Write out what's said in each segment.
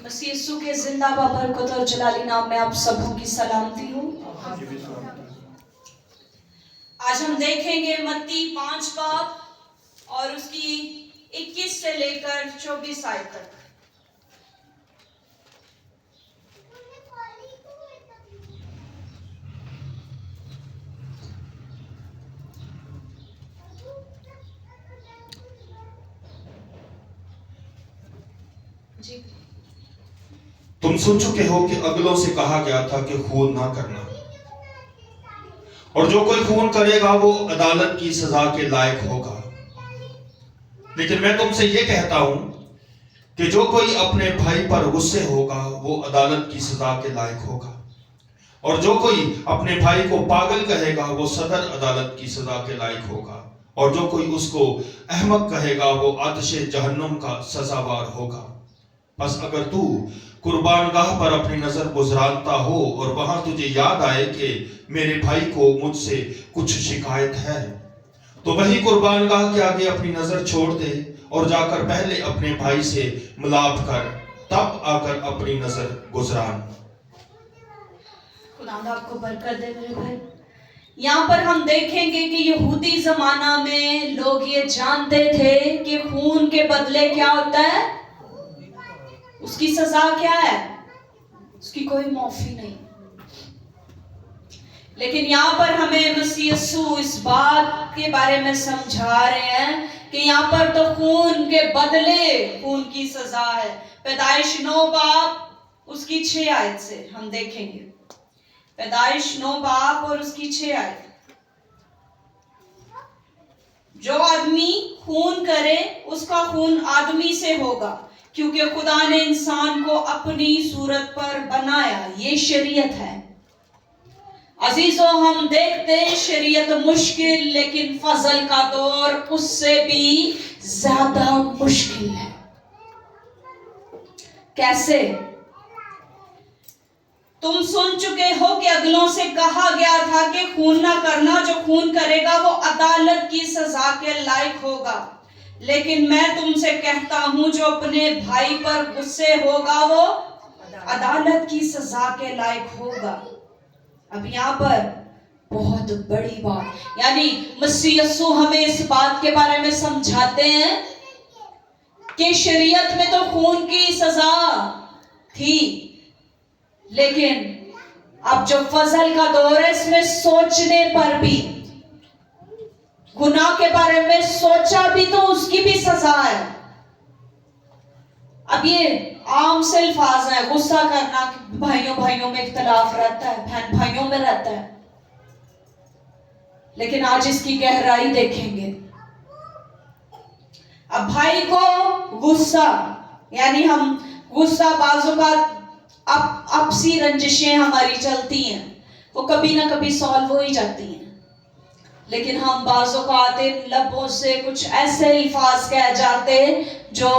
मसीह यीशु के जिंदा बरकत और जलाली नाम में आप सबों की सलामती हो। आज हम देखेंगे मत्ती 5 बाब और उसकी 21 से लेकर 24 आयत तक। जी तुम सुन चुके हो कि अगलों से कहा गया था कि खून ना करना, और जो कोई खून करेगा वो अदालत की सजा के लायक होगा। लेकिन मैं तुमसे ये कहता हूं कि जो कोई अपने भाई पर गुस्से होगा वो अदालत की सजा के लायक होगा, और जो कोई अपने भाई को पागल कहेगा वो सदर अदालत की सजा के लायक होगा, और जो कोई उसको अहमक कहेगा वो आतिशे जहन्नुम का सजावार होगा। बस अगर तू कुर्बानगाह पर अपनी नजर गुजराता हो और वहां तुझे याद आए कि मेरे भाई को मुझसे कुछ शिकायत है, तो वही कुर्बानगाह के आगे अपनी नजर छोड़ दे और जाकर पहले अपने भाई से मिलाप कर, तब आकर अपनी नजर गुजरान। खुदा आपको बरकत दे मेरे भाई। यहाँ पर हम देखेंगे कि यहूदी जमाना में लोग ये जानते थे कि खून के बदले क्या होता है, उसकी सजा क्या है, उसकी कोई माफी नहीं। लेकिन यहाँ पर हमें मसीह यीशु इस बात के बारे में समझा रहे हैं कि यहाँ पर तो खून के बदले खून की सजा है। पैदाइश 9 बाब उसकी 6 आयत से हम देखेंगे। पैदाइश 9 बाब और उसकी 6 आयत। जो आदमी खून करे उसका खून आदमी से होगा, क्योंकि खुदा ने इंसान को अपनी सूरत पर बनाया। ये शरीयत है। अजीजों, हम देखते हैं शरीयत मुश्किल, लेकिन फजल का दौर उससे भी ज्यादा मुश्किल है। कैसे? तुम सुन चुके हो कि अगलों से कहा गया था कि खून ना करना, जो खून करेगा वो अदालत की सजा के लायक होगा। लेकिन मैं तुमसे कहता हूं, जो अपने भाई पर गुस्से होगा वो अदालत की सजा के लायक होगा। अब यहाँ पर बहुत बड़ी बात, यानी मसीह यीशु हमें इस बात के बारे में समझाते हैं कि शरीयत में तो खून की सजा थी, लेकिन अब जो फजल का दौर है इसमें सोचने पर भी, गुनाह के बारे में सोचा भी तो उसकी भी सजा है। अब ये आम से अल्फाज है, गुस्सा करना, भाइयों भाइयों में इख्तलाफ रहता है, बहन भाइयों में रहता है, लेकिन आज इसकी गहराई देखेंगे। अब भाई को गुस्सा, यानी हम गुस्सा, बाजू का आपसी रंजिशें हमारी चलती हैं, वो कभी ना कभी सॉल्व हो ही जाती हैं, लेकिन हम बाजों का आते लबों से कुछ ऐसे अल्फाज कह जाते जो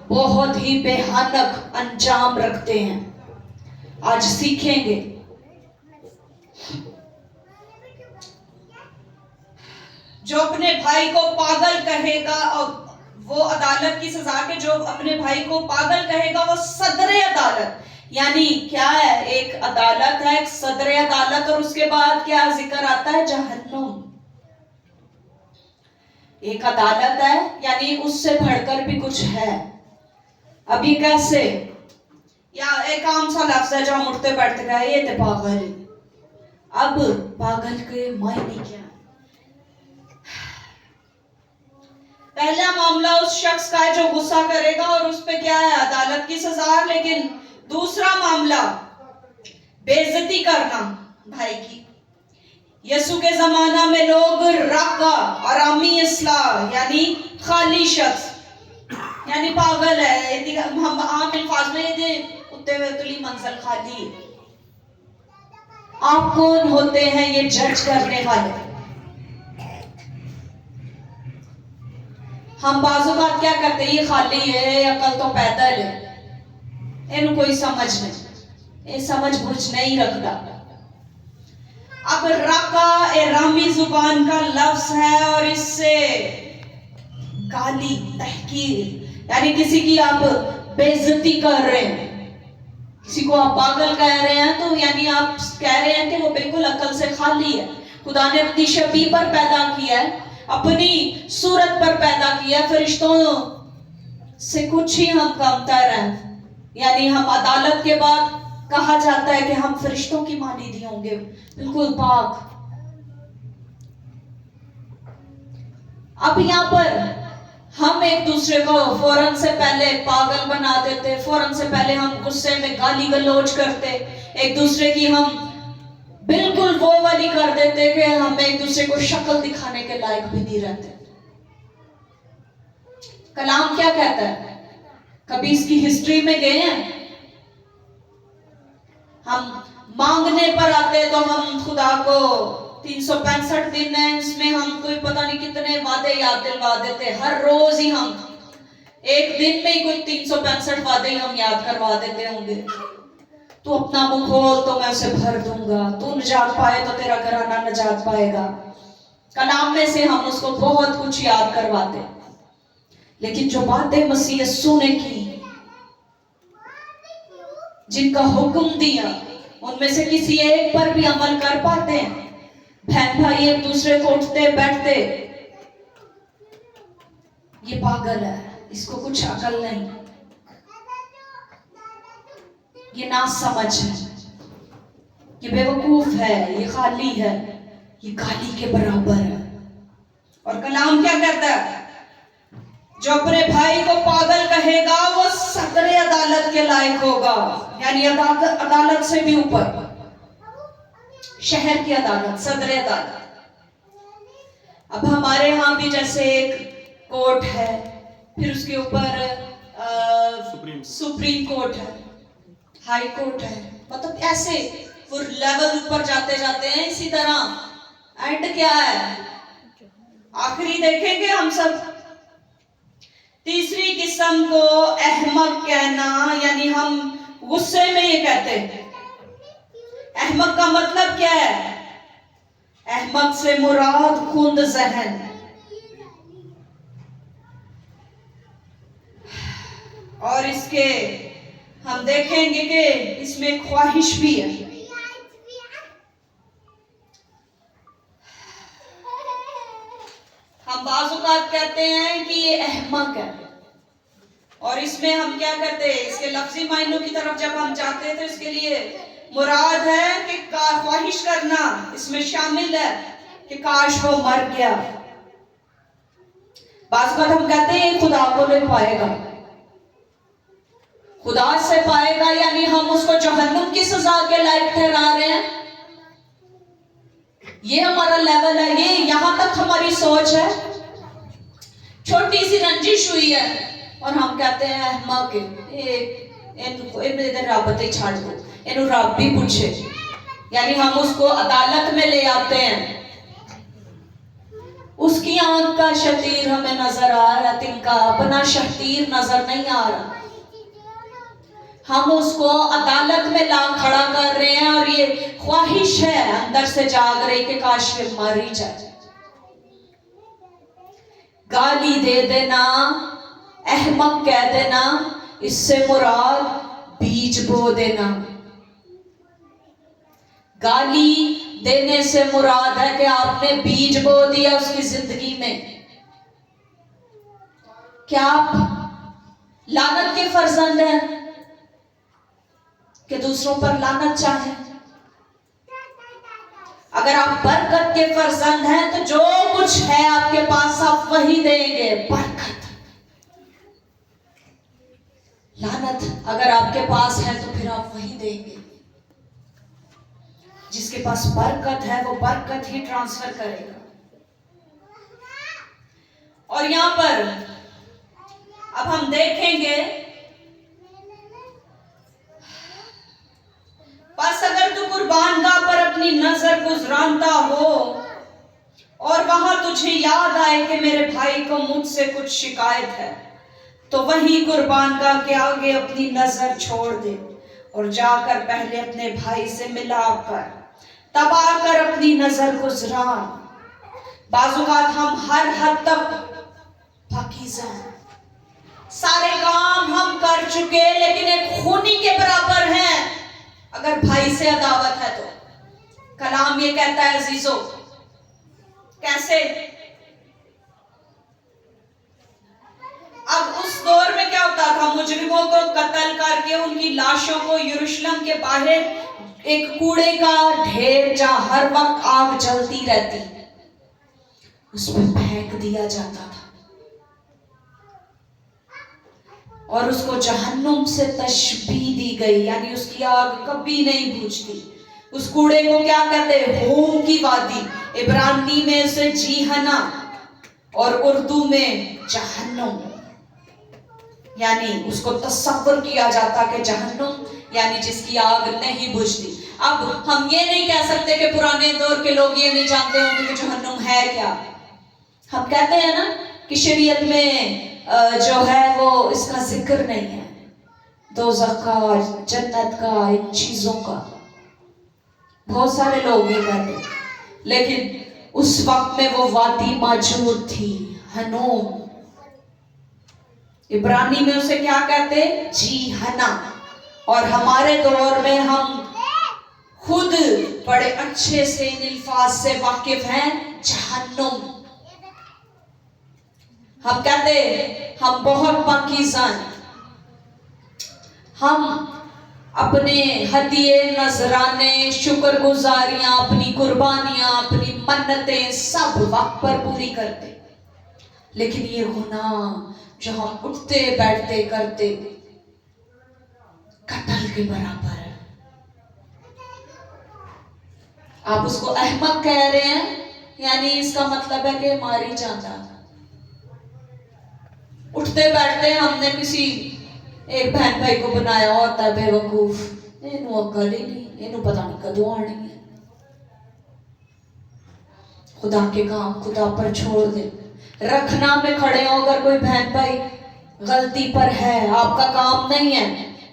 बहुत ही भयानक अंजाम रखते हैं। आज सीखेंगे। जो अपने भाई को पागल कहेगा और वो अदालत की सजा के, जो अपने भाई को पागल कहेगा वो सदरे अदालत, यानी क्या है, एक अदालत है, एक सदरे अदालत, और उसके बाद क्या जिक्र आता है, जहन्नुम। एक अदालत है, यानी उससे बढ़कर भी कुछ है। अब ये कैसे? या एक आम सा लफ्ज है जो हम उठते बैठते गए, ये तो पागल। अब पागल के मायने क्या है? पहला मामला उस शख्स का है जो गुस्सा करेगा और उस पे क्या है, अदालत की सजा। लेकिन दूसरा मामला बेइज्जती करना भाई की। यसु के जमाना में लोग राका, आरामी इस्लाह, यानी खाली शख्स, यानी पागल है, हम आम अल्फाज में ये उत्ते हुए तुली मंजिल खाली। आप कौन होते हैं ये जज करने वाले? हम बाजू बात क्या करते हैं, ये खाली है, अकल तो पैदल है, इन्हें कोई समझ नहीं, ये समझ बुझ नहीं रखता। अब राका एरामी जुबान का लफ्ज है और इससे गाली, तहकीर, यानी किसी की आप बेइज्जती कर रहे हैं, किसी को आप पागल कह रहे हैं तो यानी आप कह रहे हैं कि वो बिल्कुल अकल से खाली है। खुदा ने अपनी शबीह पर पैदा किया है, अपनी सूरत पर पैदा किया है, फरिश्तों से कुछ ही हम कमतर हैं। यानी हम अदालत के बाद कहा जाता है कि हम फरिश्तों की मानीदी होंगे, बिल्कुल पाक। अब यहाँ पर हम एक दूसरे को फौरन से पहले पागल बना देते, फौरन से पहले हम गुस्से में गाली गलौज करते, एक दूसरे की हम बिल्कुल वो वाली कर देते कि हम एक दूसरे को शक्ल दिखाने के लायक भी नहीं रहते। कलाम क्या कहता है? कभी इसकी हिस्ट्री में गए हैं? हम मांगने पर आते तो हम खुदा को 365 दिन है, इसमें हम कोई पता नहीं कितने वादे याद दिलवा देते। हर रोज ही हम एक दिन में ही कोई 365 वादे ही हम याद करवा देते होंगे। तू अपना मुंह खोल तो मैं उसे भर दूंगा, तू निजात पाए तो तेरा घराना निजात पाएगा। कलाम में से हम उसको बहुत कुछ याद करवाते, लेकिन जो बातें मसीह यीशु ने की, जिनका हुक्म दिया, उनमें से किसी एक पर भी अमल कर पाते हैं? बहन भाई एक दूसरे को उठते बैठते, ये पागल है, इसको कुछ अकल नहीं, ये नासमझ है, ये बेवकूफ है, ये खाली है, ये गाली के बराबर है। और कलाम क्या कहता है? जो अपने भाई को पागल कहेगा वो सदर अदालत के लायक होगा, यानी अदालत से भी ऊपर, शहर की अदालत, सदर अदालत। अब हमारे यहाँ भी जैसे एक कोर्ट है, फिर उसके ऊपर सुप्रीम कोर्ट है, हाई कोर्ट है, मतलब ऐसे फिर लेवल ऊपर जाते जाते हैं। इसी तरह एंड क्या है? आखिरी देखेंगे हम सब। तीसरी किस्म को अहमक कहना, यानी हम गुस्से में ये कहते हैं। अहमक का मतलब क्या है? अहमक से मुराद खुंद जहन। और इसके हम देखेंगे कि इसमें ख्वाहिश भी है। हम बाज़ औक़ात कहते हैं कि ये अहमक है, और इसमें हम क्या करते हैं? इसके लफ्जी मायनों की तरफ जब हम जाते हैं तो इसके लिए मुराद है कि ख्वाहिश करना, इसमें शामिल है कि काश वो मर गया। बात हम कहते हैं खुदा को नहीं पाएगा, खुदा से पाएगा, यानी हम उसको जहन्नुम की सजा के लायक ठहरा रहे हैं। ये हमारा लेवल है, ये यहां तक हमारी सोच है। छोटी सी रंजिश हुई है और हम कहते हैं अहमक, इधर राबते छाड़ दो, इन्हों रब भी पूछे, यानी हम उसको अदालत में ले आते हैं। उसकी आंख का शतीर हमें नजर आ रहा, तिनका अपना शतीर नजर नहीं आ रहा। हम उसको अदालत में ला खड़ा कर रहे हैं, और ये ख्वाहिश है अंदर से जाग रही कि काश ये मर ही जाए। गाली दे देना, अहमक कह देना, इससे मुराद बीज बो देना। गाली देने से मुराद है कि आपने बीज बो दिया उसकी जिंदगी में। क्या आप लानत के फर्जंद हैं कि दूसरों पर लानत चाहें? अगर आप बरकत के फर्जंद हैं तो जो कुछ है आपके पास आप वही देंगे, बरकत। लानत अगर आपके पास है तो फिर आप वही देंगे। जिसके पास बरकत है वो बरकत ही ट्रांसफर करेगा। और यहां पर अब हम देखेंगे, बस अगर तू कुर्बानगाह पर अपनी नजर गुजरानता हो और वहां तुझे याद आए कि मेरे भाई को मुझसे कुछ शिकायत है, तो वही कुर्बानगाह के आगे अपनी नजर छोड़ दे और जाकर पहले अपने भाई से मिलाप कर, तब आकर अपनी नजर गुजरान। बाज़-औक़ात हम हर हद तक पाकीज़ा हैं, सारे काम हम कर चुके, लेकिन एक खूनी के बराबर हैं अगर भाई से अदावत है तो। कलाम ये कहता है अजीजों, कैसे? अब उस दौर में क्या होता था, मुजरिमों को कत्ल करके उनकी लाशों को यरूशलेम के बाहर एक कूड़े का ढेर, जहां हर वक्त आग जलती रहती, उसमें फेंक दिया जाता था और उसको जहन्नुम से तशबीह दी गई, यानी उसकी आग कभी नहीं बुझती। उस कूड़े को क्या कहते हैं? होम की वादी। इब्रानी में उसे जीहना और उर्दू में जहन्नुम, यानी उसको तस्वर किया जाता कि जहन्नुम यानी जिसकी आग नहीं बुझती। अब हम ये नहीं कह सकते कि पुराने दौर के लोग ये नहीं जानते होंगे कि जहन्नुम है क्या। हम कहते हैं ना कि शरीयत में जो है वो इसका जिक्र नहीं है, दोज़ख का, जन्नत का, इन चीजों का। बहुत सारे लोग ये कहते हैं, लेकिन उस वक्त में वो वादी मौजूद थी, हनूम। इब्रानी में उसे क्या कहते? जी हना। और हमारे दौर में हम खुद बड़े अच्छे से इन अल्फाज से वाकिफ हैं, जहन्नुम। हम कहते हम बहुत पाकीज़ा हैं, हम अपने हदिये, नजराने, शुक्रगुजारियां, अपनी कुर्बानियां, अपनी मन्नतें सब वक्त पर पूरी करते, लेकिन ये गुनाह जो हम उठते बैठते करते, कत्ल के बराबर है। आप उसको अहमक कह रहे हैं, यानी इसका मतलब है कि मारी जाता। उठते बैठते हमने किसी एक बहन भाई को बनाया होता है बेवकूफ, इन्हू अकल ही नहीं, इन्हू पता नहीं कदों आनी है। खुदा के काम खुदा पर छोड़ दे। रखना में खड़े हो, अगर कोई बहन भाई गलती पर है, आपका काम नहीं है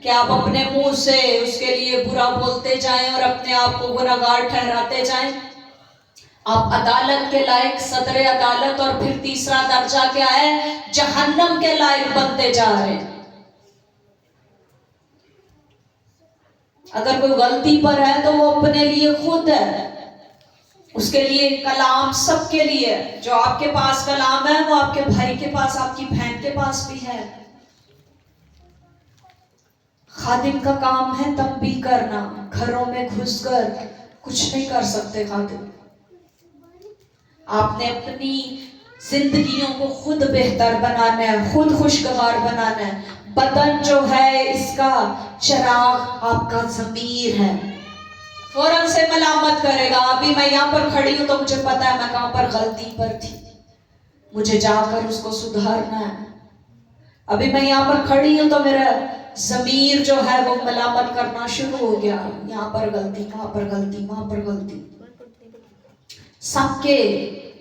कि आप अपने मुंह से उसके लिए बुरा बोलते जाएं और अपने आप को गुनहगार ठहराते जाएं। आप अदालत के लायक, सदर अदालत, और फिर तीसरा दर्जा क्या है? जहन्नम के लायक बनते जा रहे हैं। अगर कोई गलती पर है तो वो अपने लिए खुद है, उसके लिए कलाम सबके लिए। जो आपके पास कलाम है वो आपके भाई के पास, आपकी बहन के पास भी है। खादिम का काम है तंबीह करना, घरों में घुसकर कुछ नहीं कर सकते खादिम। आपने अपनी जिंदगियों को खुद बेहतर बनाना है, खुद खुशगवार बनाना है। बदन जो है इसका चिराग आपका ज़मीर है, फौरन से मलामत करेगा। अभी मैं यहाँ पर खड़ी हूँ तो मुझे पता है मैं कहाँ पर गलती पर थी, मुझे जाकर उसको सुधारना है। अभी मैं यहाँ पर खड़ी हूँ तो मेरा ज़मीर जो है वो मलामत करना शुरू हो गया, यहाँ पर गलती, वहाँ पर गलती, वहाँ पर गलती। सबके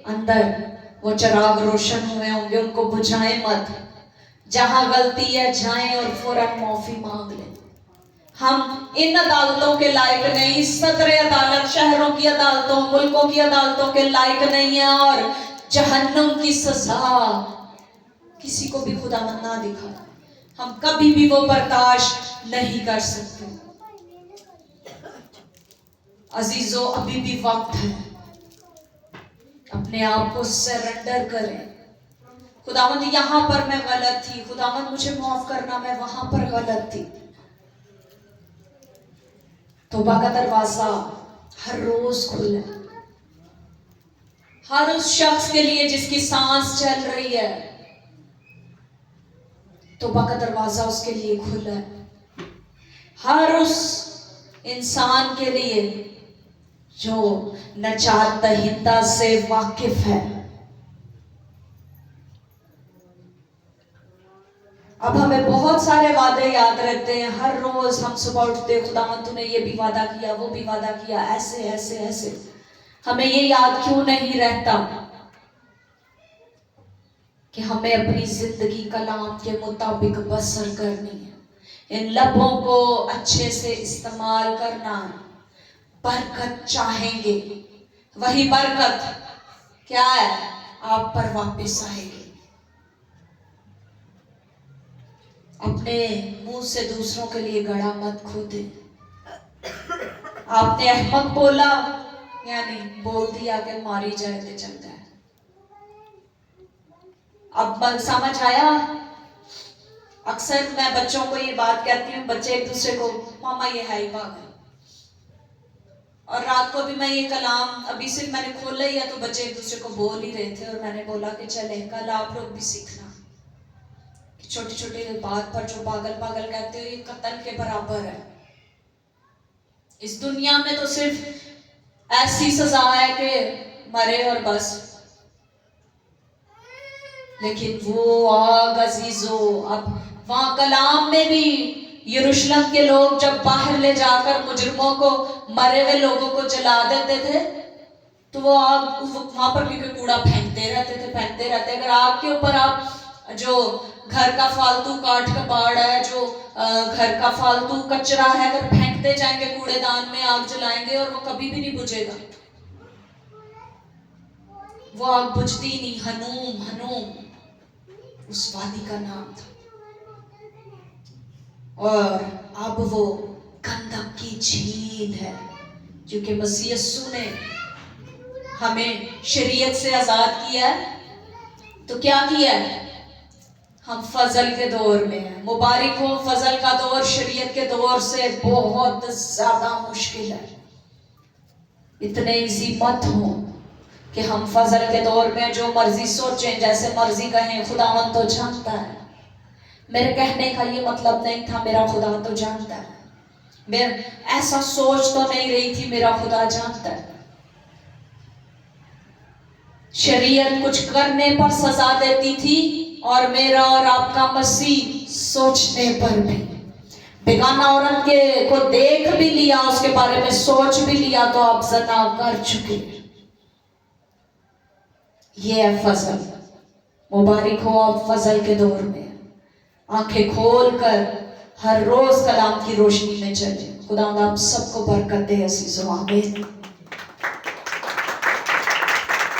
अंदर वो चिराग रोशन हुए होंगे, उनको बुझाएं मत। जहां गलती है जाएं और फौरन माफी मांग लें। हम इन अदालतों के लायक नहीं, सदर अदालत, शहरों की अदालतों, मुल्कों की अदालतों के लायक नहीं है, और जहन्नुम की सजा किसी को भी खुदावंद ना दिखा, हम कभी भी वो बर्दाश्त नहीं कर सकते। अजीजों, अभी भी वक्त है, अपने आप को सरेंडर करें। खुदावंद यहाँ पर मैं गलत थी, खुदावंद मुझे माफ करना, मैं वहां पर गलत थी। तौबा का दरवाजा हर रोज खुला है, हर उस शख्स के लिए जिसकी सांस चल रही है, तौबा का दरवाजा उसके लिए खुला है। हर उस इंसान के लिए जो नजात दहिंदा से वाकिफ है। अब हमें बहुत सारे वादे याद रहते हैं, हर रोज हम सुबह उठते, खुदावंद तूने ये भी वादा किया, वो भी वादा किया, ऐसे ऐसे ऐसे। हमें ये याद क्यों नहीं रहता कि हमें अपनी जिंदगी कलाम के मुताबिक बसर करनी है, इन लबों को अच्छे से इस्तेमाल करना है। बरकत चाहेंगे, वही बरकत क्या है? आप पर वापस आएगी। اپنے منہ سے دوسروں کے لیے گڑا مت کھودے. آپ نے احمق بولا یعنی بول دیا کہ ماری جائے تو چل جائے. اب سمجھ آیا؟ اکثر میں بچوں کو یہ بات کہتی ہوں، بچے ایک دوسرے کو ماما یہ ہے ہی پاگل. اور رات کو بھی میں یہ کلام ابھی صرف میں نے کھولا ہی ہے تو بچے ایک دوسرے کو بول ہی رہے تھے، اور میں نے بولا کہ چلے کل آپ لوگ بھی سیکھنا کہ چھوٹی چھوٹی بات پر جو پاگل پاگل کہتے ہو یہ قتل کے برابر ہے. اس دنیا میں تو صرف ایسی سزا ہے کہ مرے اور بس، لیکن وہ آگ عزیزو، اب وہاں کلام میں بھی یروشلم کے لوگ جب باہر لے جا کر مجرموں کو، مرے ہوئے لوگوں کو جلا دیتے تھے تو وہ آگ وہاں پر کیونکہ کوڑا پھینکتے رہتے. اگر آگ کے اوپر آپ جو گھر کا فالتو کاٹ کباڑ ہے، جو گھر کا فالتو کچرا ہے، اگر پھینکتے جائیں گے کوڑے دان میں، آگ جلائیں گے اور وہ کبھی بھی نہیں بجھے گا. وہ آگ بجھتی نہیں. ہنوم اس وادی کا نام تھا. اور اب وہ گندک کی جھیل ہے، کیونکہ مسیح یسوع نے ہمیں شریعت سے آزاد کیا ہے. تو کیا کیا ہے؟ ہم فضل کے دور میں ہیں. مبارک ہو، فضل کا دور شریعت کے دور سے بہت زیادہ مشکل ہے. اتنے ایزی مت ہوں کہ ہم فضل کے دور میں جو مرضی سوچیں، جیسے مرضی کہیں. خداوند تو جانتا ہے. میرے کہنے کا یہ مطلب نہیں تھا میرا خدا تو جانتا ہے. میں ایسا سوچ تو نہیں رہی تھی میرا خدا جانتا ہے. شریعت کچھ کرنے پر سزا دیتی تھی، اور میرا اور آپ کا مسیح سوچنے پر بھی. بیگانہ عورت کو دیکھ بھی لیا، اس کے بارے میں سوچ بھی لیا تو آپ زنا کر چکے. یہ ہے فضل. مبارک ہو آپ فضل کے دور میں. آنکھیں کھول کر ہر روز کلام کی روشنی میں چلیں. خدا آپ سب کو برکت دے عزیزو. آمین.